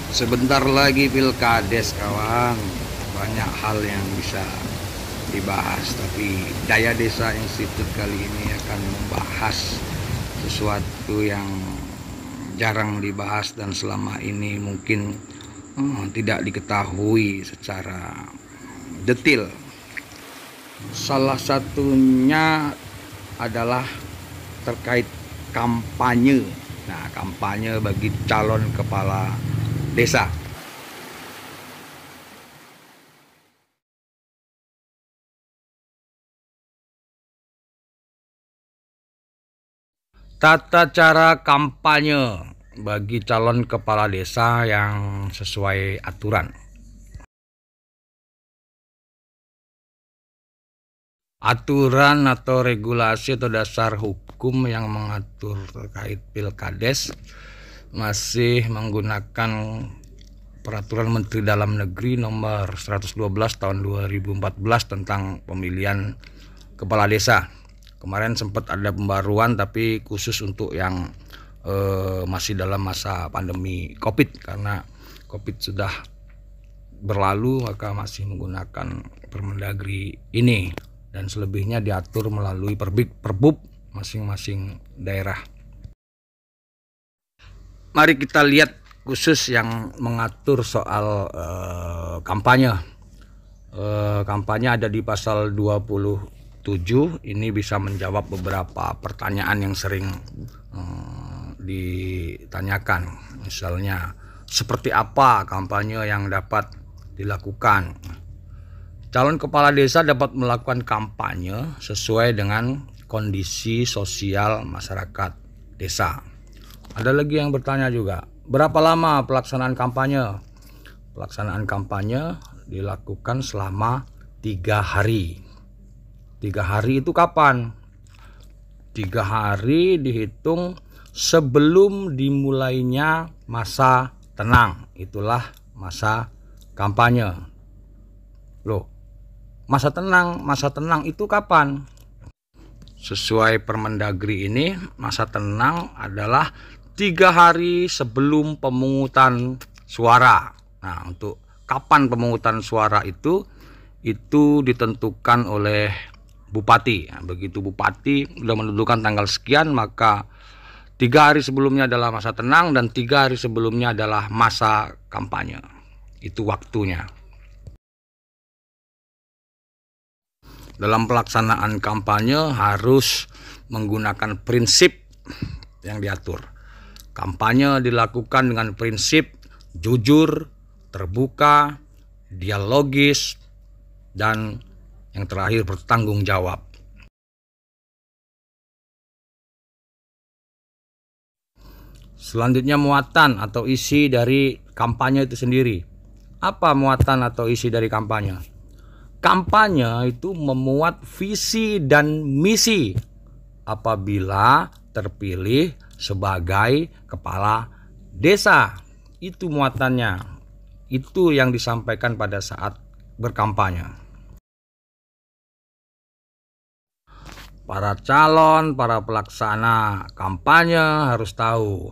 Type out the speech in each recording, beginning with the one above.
Sebentar lagi Pilkades kawan, banyak hal yang bisa dibahas, tapi Daya Desa Institute kali ini akan membahas sesuatu yang jarang dibahas dan selama ini mungkin tidak diketahui secara detail. Salah satunya adalah terkait kampanye. Nah, kampanye bagi calon kepala desa. Tata cara kampanye bagi calon kepala desa yang sesuai aturan. Aturan atau regulasi atau dasar hukum yang mengatur terkait Pilkades masih menggunakan Peraturan Menteri Dalam Negeri Nomor 112 Tahun 2014 tentang pemilihan kepala desa. Kemarin sempat ada pembaruan tapi khusus untuk yang masih dalam masa pandemi COVID, karena COVID sudah berlalu maka masih menggunakan Permendagri ini, dan selebihnya diatur melalui Perbub masing-masing daerah. Mari kita lihat khusus yang mengatur soal kampanye. Kampanye ada di pasal 27. Ini bisa menjawab beberapa pertanyaan yang sering ditanyakan. Misalnya, seperti apa kampanye yang dapat dilakukan? Calon kepala desa dapat melakukan kampanye sesuai dengan kondisi sosial masyarakat desa. Ada lagi yang bertanya juga, berapa lama pelaksanaan kampanye? Pelaksanaan kampanye dilakukan selama 3 hari. 3 hari itu kapan? 3 hari dihitung sebelum dimulainya masa tenang. Itulah masa kampanye. Loh, masa tenang itu kapan? Sesuai Permendagri ini, masa tenang adalah 3 hari sebelum pemungutan suara. Nah, untuk kapan pemungutan suara itu ditentukan oleh bupati. Nah, begitu bupati sudah menentukan tanggal sekian, maka 3 hari sebelumnya adalah masa tenang dan 3 hari sebelumnya adalah masa kampanye. Itu waktunya. Dalam pelaksanaan kampanye harus menggunakan prinsip yang diatur. Kampanye dilakukan dengan prinsip jujur, terbuka, dialogis, dan yang terakhir bertanggung jawab. Selanjutnya, muatan atau isi dari kampanye itu sendiri. Apa muatan atau isi dari kampanye? Kampanye itu memuat visi dan misi apabila terpilih sebagai kepala desa. Itu muatannya. Itu yang disampaikan pada saat berkampanye. Para calon, para pelaksana kampanye harus tahu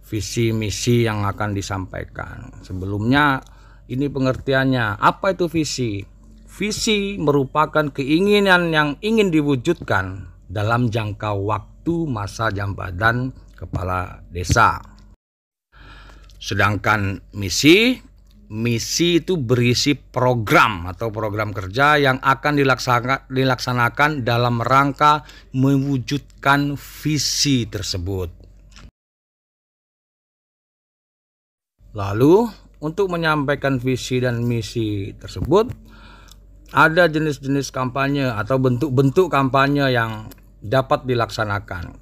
visi misi yang akan disampaikan. Sebelumnya ini pengertiannya. Apa itu visi? Visi merupakan keinginan yang ingin diwujudkan dalam jangka waktu masa jabatan kepala desa. Sedangkan misi itu berisi program atau program kerja yang akan dilaksanakan dalam rangka mewujudkan visi tersebut. Lalu, untuk menyampaikan visi dan misi tersebut, ada jenis-jenis kampanye atau bentuk-bentuk kampanye yang dapat dilaksanakan.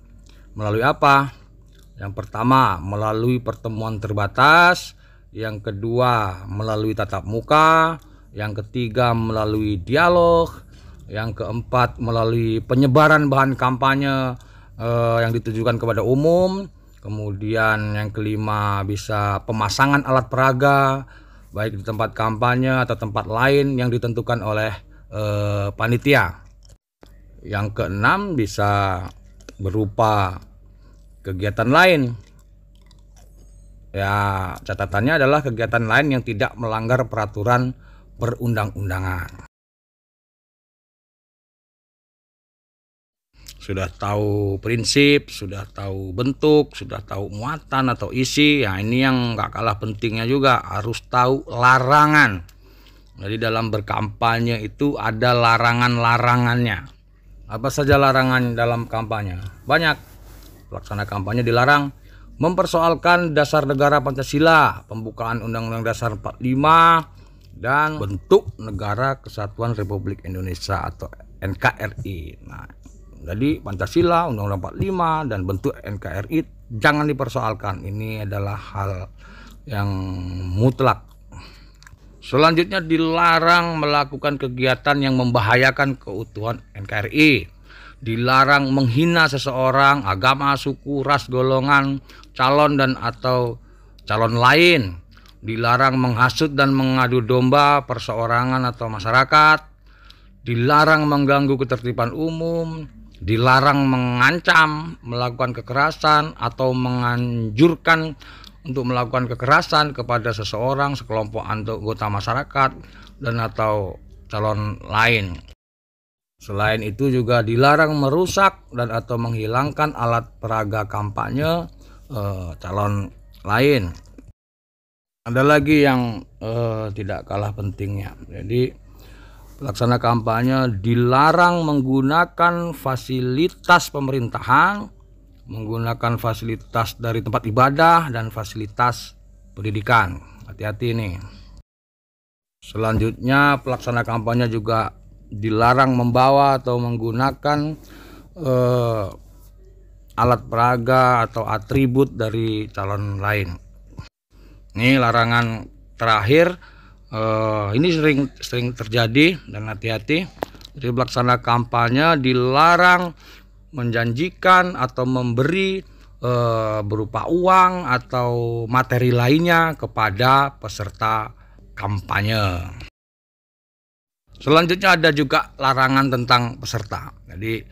Melalui apa? Yang pertama, melalui pertemuan terbatas. Yang kedua, melalui tatap muka. Yang ketiga, melalui dialog. Yang keempat, melalui penyebaran bahan kampanye yang ditujukan kepada umum. Kemudian yang kelima, bisa pemasangan alat peraga baik di tempat kampanye atau tempat lain yang ditentukan oleh panitia. Yang keenam, bisa berupa kegiatan lain. Ya, catatannya adalah kegiatan lain yang tidak melanggar peraturan perundang-undangan. Sudah tahu prinsip, sudah tahu bentuk, sudah tahu muatan atau isi. Ya, ini yang nggak kalah pentingnya juga, harus tahu larangan. Jadi dalam berkampanye itu ada larangan-larangannya. Apa saja larangan dalam kampanye? Banyak. Pelaksana kampanye dilarang mempersoalkan dasar negara Pancasila, pembukaan Undang-Undang Dasar 45, dan bentuk Negara Kesatuan Republik Indonesia atau NKRI. Nah, jadi Pancasila, Undang-Undang 45, dan bentuk NKRI jangan dipersoalkan. Ini adalah hal yang mutlak. Selanjutnya dilarang melakukan kegiatan yang membahayakan keutuhan NKRI. Dilarang menghina seseorang, agama, suku, ras, golongan, calon dan atau calon lain. Dilarang menghasut dan mengadu domba perseorangan atau masyarakat. Dilarang mengganggu ketertiban umum. Dilarang mengancam, melakukan kekerasan atau menganjurkan untuk melakukan kekerasan kepada seseorang, sekelompok anggota masyarakat dan atau calon lain. Selain itu juga dilarang merusak dan atau menghilangkan alat peraga kampanye calon lain. Ada lagi yang tidak kalah pentingnya. Jadi pelaksana kampanye dilarang menggunakan fasilitas pemerintahan, menggunakan fasilitas dari tempat ibadah dan fasilitas pendidikan. Hati-hati nih. Selanjutnya pelaksana kampanye juga dilarang membawa atau menggunakan alat peraga atau atribut dari calon lain. Ini larangan terakhir. Ini sering terjadi dan hati-hati. Jadi pelaksana kampanye dilarang menjanjikan atau memberi berupa uang atau materi lainnya kepada peserta kampanye. Selanjutnya ada juga larangan tentang peserta. Jadi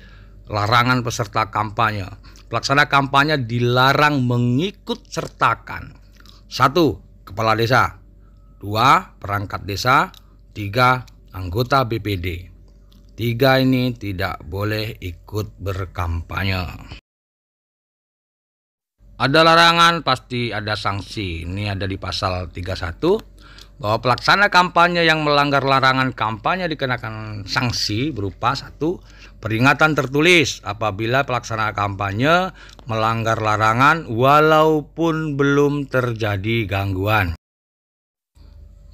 larangan peserta kampanye. Pelaksana kampanye dilarang mengikut sertakan 1. Kepala desa, 2. Perangkat desa, 3. Anggota BPD. 3 ini tidak boleh ikut berkampanye. Ada larangan, pasti ada sanksi. Ini ada di pasal 31 bahwa pelaksana kampanye yang melanggar larangan kampanye dikenakan sanksi berupa 1. Peringatan tertulis apabila pelaksana kampanye melanggar larangan walaupun belum terjadi gangguan.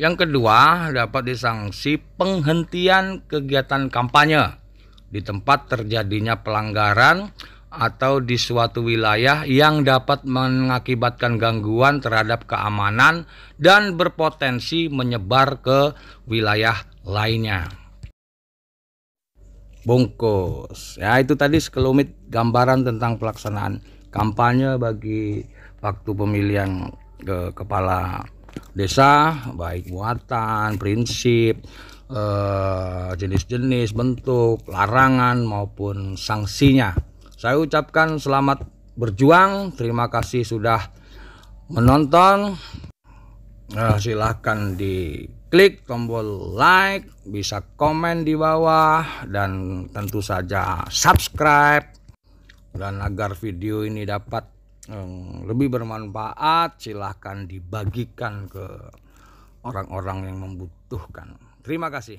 Yang kedua, dapat disanksi penghentian kegiatan kampanye di tempat terjadinya pelanggaran atau di suatu wilayah yang dapat mengakibatkan gangguan terhadap keamanan dan berpotensi menyebar ke wilayah lainnya. Bungkus. Ya, itu tadi sekelumit gambaran tentang pelaksanaan kampanye bagi waktu pemilihan kepala desa, baik muatan, prinsip, jenis-jenis, bentuk, larangan maupun sanksinya. Saya ucapkan selamat berjuang. Terima kasih sudah menonton. Silahkan diklik tombol like, bisa komen di bawah, dan tentu saja subscribe. Dan agar video ini dapat lebih bermanfaat, silahkan dibagikan ke orang-orang yang membutuhkan. Terima kasih.